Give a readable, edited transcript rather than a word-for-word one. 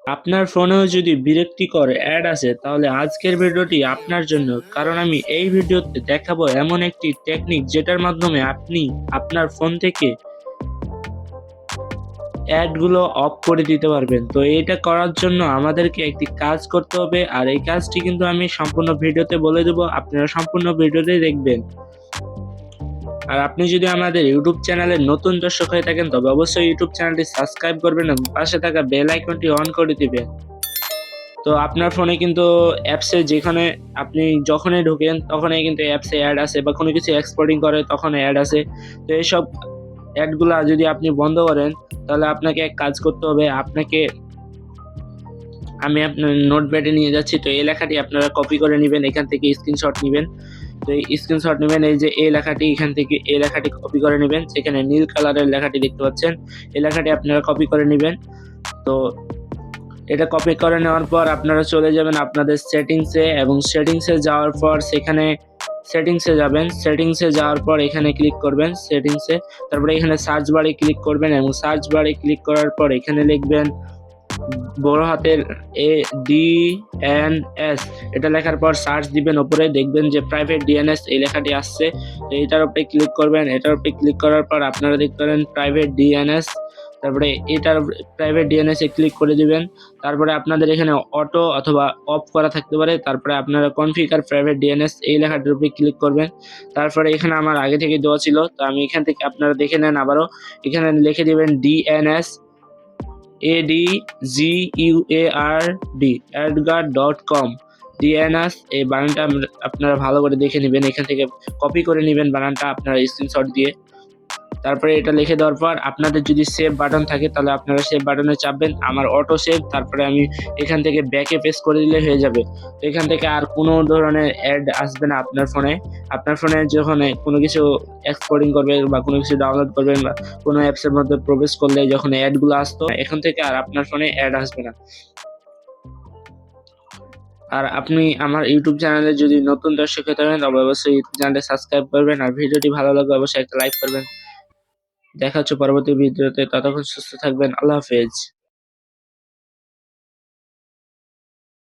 আপনার ফোনেও যদি বিরক্তিকর অ্যাড আসে তাহলে আজকের ভিডিওটি আপনার জন্য, কারণ আমি এই ভিডিওতে দেখাবো এমন একটি টেকনিক যেটার মাধ্যমে আপনি আপনার ফোন থেকে অ্যাডগুলো অফ করে দিতে পারবেন। তো এটা করার জন্য আমাদেরকে একটি কাজ করতে হবে, আর এই কাজটি কিন্তু আমি সম্পূর্ণ ভিডিওতে বলে দেবো, আপনারা সম্পূর্ণ ভিডিওতেই দেখবেন। আর আপনি যদি আমাদের ইউটিউব চ্যানেলের নতুন দর্শক হয়ে থাকেন তবে অবশ্যই ইউটিউব চ্যানেলটি সাবস্ক্রাইব করবেন এবং পাশে থাকা বেল আইকনটি অন করে দিবেন। তো আপনার ফোনে কিন্তু অ্যাপসে যেখানে আপনি যখনই ঢোকেন তখনই কিন্তু অ্যাপসে অ্যাড আসে, বা কোনো কিছু এক্সপোর্টিং করে তখন অ্যাড আসে। তো এইসব অ্যাডগুলা যদি আপনি বন্ধ করেন তাহলে আপনাকে এক কাজ করতে হবে। আমি আপনার নোটপ্যাডে নিয়ে যাচ্ছি। তো এই লেখাটি আপনারা কপি করে নেবেন, এখান থেকে স্ক্রিনশট নেবেন। তো এই স্ক্রিনশট নেবেন, এই যে এই লেখাটি, এখান থেকে এই লেখাটি কপি করে নেবেন। সেখানে নীল কালারের লেখাটি দেখতে পাচ্ছেন, এই লেখাটি আপনারা কপি করে নেবেন। তো এটা কপি করে নেওয়ার পর আপনারা চলে যাবেন আপনাদের সেটিংসে, এবং সেটিংসে যাওয়ার পর সেখানে সেটিংসে যাবেন। সেটিংসে যাওয়ার পর এখানে ক্লিক করবেন সেটিংসে, তারপরে এখানে সার্চ বারে ক্লিক করবেন, এবং সার্চ বারে ক্লিক করার পর এখানে লিখবেন বড় হাতের ADNS, এটা লেখার পর সার্চ দিবেন, উপরে দেখবেন যে প্রাইভেট ডিএনএস এই লেখাটি আসছে। তো এটার উপরে ক্লিক করবেন। এটার উপরে ক্লিক করার পর আপনারা দেখতে পারেন প্রাইভেট ডিএনএস, তারপরে এটার প্রাইভেট ডিএনএস এ ক্লিক করে দিবেন। তারপরে আপনাদের এখানে অটো অথবা অফ করা থাকতে পারে, তারপরে আপনারা কনফিগার প্রাইভেট ডিএনএস এই লেখাটির উপরে ক্লিক করবেন। তারপরে এখানে আমার আগে থেকে দেওয়া ছিল, তো আমি এখান থেকে আপনারা দেখে নেন আবারও, এখানে লিখে দিবেন DNS ADGUARD adgar.com DNS। এই বানানটা আপনারা ভালো করে দেখে নেবেন, এখান থেকে কপি করে নেবেন বানানটা আপনারা স্ক্রিনশট দিয়ে। তারপরে এটা লিখে দেওয়ার পর আপনাদের যদি সেভ বাটন থাকে তাহলে আপনারা সেভ বাটনে চাপবেন। আমার অটো সেভ, তারপরে আমি এখান থেকে ব্যাকে প্রেস করে দিলে হয়ে যাবে। তো এখান থেকে আর কোনো ধরনের অ্যাড আসবে না আপনার ফোনে। আপনার ফোনে যখন কোনো কিছু এক্সপোর্টিং করবে বা কোনো কিছু ডাউনলোড করবেন বা কোনো অ্যাপসের মধ্যে প্রবেশ করলে যখন অ্যাডগুলো আসতো, এখন থেকে আর আপনার ফোনে অ্যাড আসবে না। আর আপনি আমার ইউটিউব চ্যানেলে যদি নতুন দর্শক হয়ে থাকেন তবে অবশ্যই ইউটিউব চ্যানেলটি সাবস্ক্রাইব করবেন, আর ভিডিওটি ভালো লাগলে অবশ্যই একটা লাইক করবেন। দেখা হচ্ছে পরবর্তী ভিডিওতে, ততক্ষণ সুস্থ থাকবেন। আল্লাহ হাফেজ।